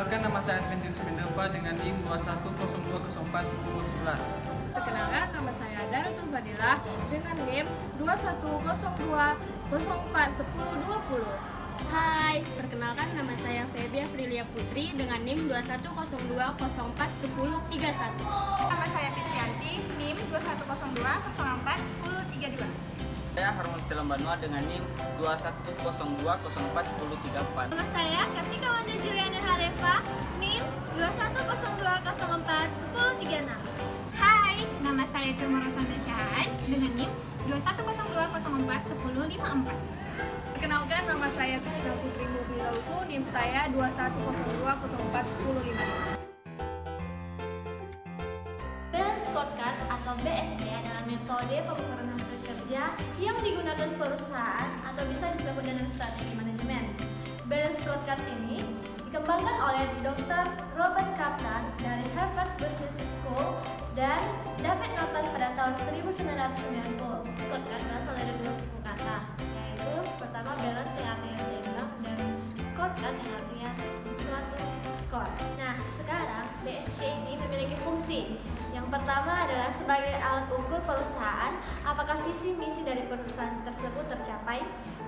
Perkenalkan, nama saya Adventinus Mendelva dengan NIM 2102041011. Perkenalkan, nama saya Daratul Fadilah dengan NIM 2102041020. Hai, perkenalkan nama saya Feby Aprilia Putri dengan NIM 2102041031. Nama saya Fitrianti, NIM 2102041032. Saya Harmon Selam Banua dengan NIM 2102041034. Nama saya Kartika Wanda Juliana Harefa, NIM 2102041036. Hai, nama saya Tumoro Santa Syahan dengan NIM 2102041054. Perkenalkan, nama saya Trisna Putri Mubilaufu, NIM saya 2102041055. Balance Scorecard atau BSC adalah metode pengukuran hasil kerja yang digunakan perusahaan atau bisa disebut dengan strategi manajemen. Balance Scorecard ini dikembangkan oleh Dr. Robert Kaplan dari Harvard Business School dan David Norton pada tahun 1990. Scorecard berasal dari dua suku kata, yaitu pertama balance yang artinya seimbang dan scorecard yang artinya suatu skor. Nah, sekarang BSC ini memiliki fungsi. Yang pertama adalah sebagai alat ukur perusahaan apakah visi misi dari perusahaan tersebut tercapai.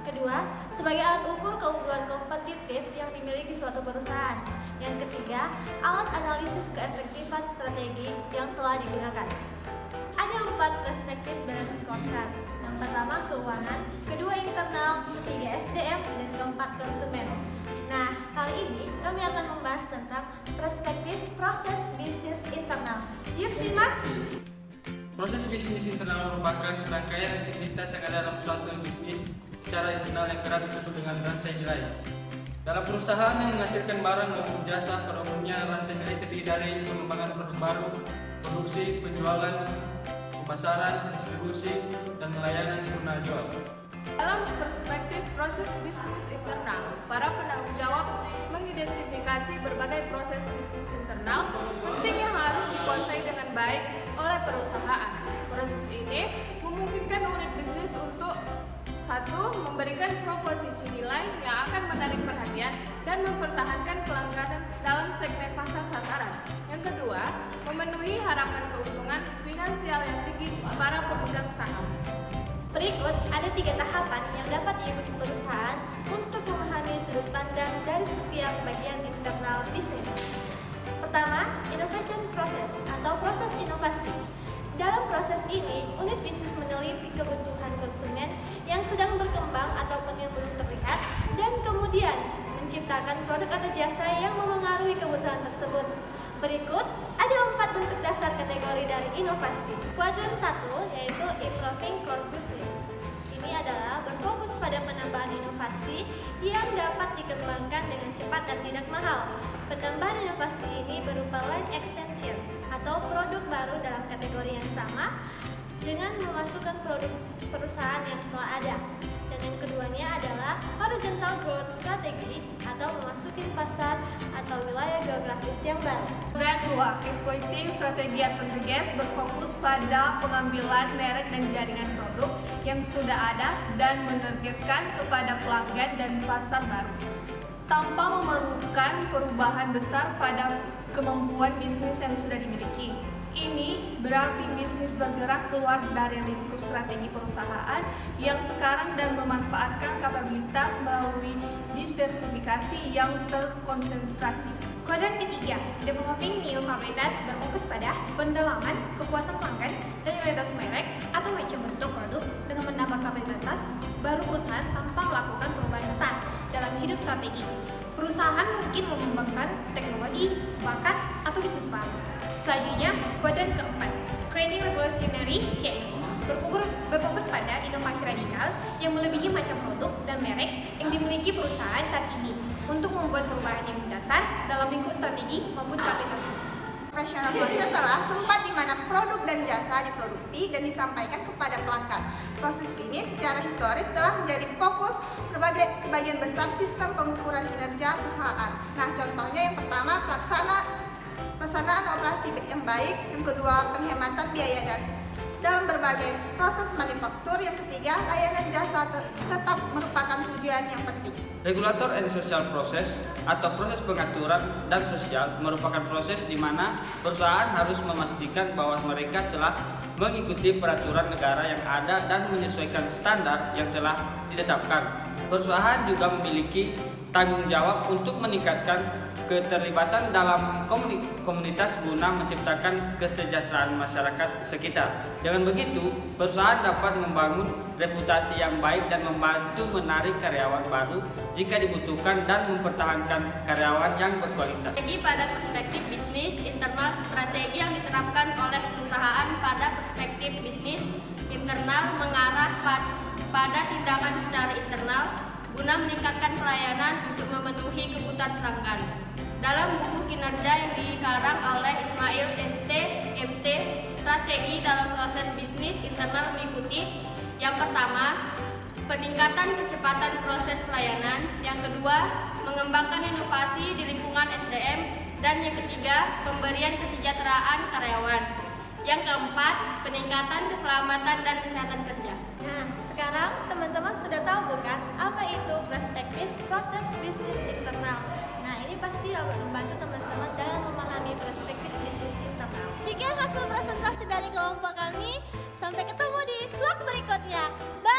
Kedua, sebagai alat ukur keunggulan kompetitif yang dimiliki suatu perusahaan. Yang ketiga, alat analisis keefektifan strategi yang telah digunakan. Ada 4 perspektif balance scorecard. Yang pertama keuangan, kedua internal, ketiga SDM, dan keempat konsumen. Nah, kali ini kami akan membahas tentang perspektif proses bisnis internal. Yuk simak! Proses bisnis internal merupakan serangkaian aktivitas yang ada dalam suatu bisnis secara internal yang kerap disebut dengan rantai nilai. Dalam perusahaan yang menghasilkan barang maupun jasa, pada umumnya rantai nilai terdiri dari pengembangan produk baru, produksi, penjualan, pemasaran, distribusi, dan layanan guna jual. Dalam perspektif proses bisnis internal, para penanggung jawab mengidentifikasi berbagai proses bisnis internal penting yang harus dikuasai dengan baik oleh perusahaan. Proses ini memungkinkan unit bisnis untuk: 1. Memberikan proposisi nilai yang akan menarik perhatian dan mempertahankan pelanggan dalam segmen pasar sasaran. Yang kedua, memenuhi harapan keuntungan finansial yang tinggi para pemegang saham. Berikut ada 3 tahapan yang dapat diikuti perusahaan untuk memahami sudut pandang dari setiap bagian internal bisnis. Pertama, innovation process atau proses inovasi. Dalam proses ini, unit bisnis meneliti kebutuhan konsumen yang sedang berkembang ataupun yang belum terlihat dan kemudian menciptakan produk atau jasa yang memengaruhi kebutuhan tersebut. Berikut ada 4 bentuk dasar kategori dari inovasi. Kuadran 1 yaitu improving core business. Ini adalah berfokus pada penambahan inovasi yang dapat dikembangkan dengan cepat dan tidak mahal. Penambahan inovasi ini berupa line extension atau produk baru dalam kategori yang sama dengan memasukkan produk perusahaan yang telah ada. Dan yang keduanya adalah horizontal growth strategy atau memasuki pasar atau wilayah geografis yang baru. Dan 2. Exploiting strategi advantageous berfokus pada pengambilan merek dan jaringan produk yang sudah ada dan menargetkan kepada pelanggan dan pasar baru, tanpa memerlukan perubahan besar pada kemampuan bisnis yang sudah dimiliki. Ini berarti bisnis bergerak keluar dari lingkup strategi perusahaan yang sekarang dan memanfaatkan kapabilitas melalui diversifikasi yang terkonsentrasi. Kuadran ketiga, developing new kapabilitas berfokus pada pendalaman kepuasan pelanggan dan loyalitas merek atau macam bentuk produk dengan menambah kapabilitas baru perusahaan tanpa melakukan perubahan besar dalam hidup strategi. Perusahaan mungkin mengembangkan teknologi, bakat, atau bisnis baru. Selanjutnya, kuadran keempat, creating revolutionary change berfokus pada inovasi radikal yang melebihi macam produk dan merek yang dimiliki perusahaan saat ini untuk membuat perubahan yang mendasar dalam lingkup strategi maupun kapasitas. Operational process adalah tempat di mana produk dan jasa diproduksi dan disampaikan kepada pelanggan. Proses ini secara historis telah menjadi fokus sebagian besar sistem pengukuran kinerja perusahaan. Nah, contohnya yang pertama pelaksanaan operasi yang baik, yang kedua penghematan biaya dan dalam berbagai proses manufaktur. Yang ketiga, layanan jasa tetap merupakan tujuan yang penting. Regulator and social process atau proses pengaturan dan sosial merupakan proses di mana perusahaan harus memastikan bahwa mereka telah mengikuti peraturan negara yang ada dan menyesuaikan standar yang telah ditetapkan. Perusahaan juga memiliki tanggung jawab untuk meningkatkan keterlibatan dalam komunitas guna menciptakan kesejahteraan masyarakat sekitar. Dengan begitu, perusahaan dapat membangun reputasi yang baik dan membantu menarik karyawan baru jika dibutuhkan dan mempertahankan karyawan yang berkualitas. Strategi pada perspektif bisnis internal, strategi yang diterapkan oleh perusahaan pada perspektif bisnis internal mengarah pada tindakan secara internal guna meningkatkan pelayanan untuk memenuhi kebutuhan pelanggan. Dalam buku kinerja yang dikarang oleh Ismail ST, MT, strategi dalam proses bisnis internal meliputi: yang pertama, peningkatan kecepatan proses pelayanan; yang kedua, mengembangkan inovasi di lingkungan SDM; dan yang ketiga, pemberian kesejahteraan karyawan; yang keempat, peningkatan keselamatan dan kesehatan kerja. Nah, sekarang teman-teman sudah tahu bukan apa itu perspektif proses bisnis internal. Nah, ini pasti akan membantu teman-teman dalam memahami perspektif bisnis internal. Demikian hasil presentasi dari kelompok kami. Sampai ketemu di vlog berikutnya. Bye!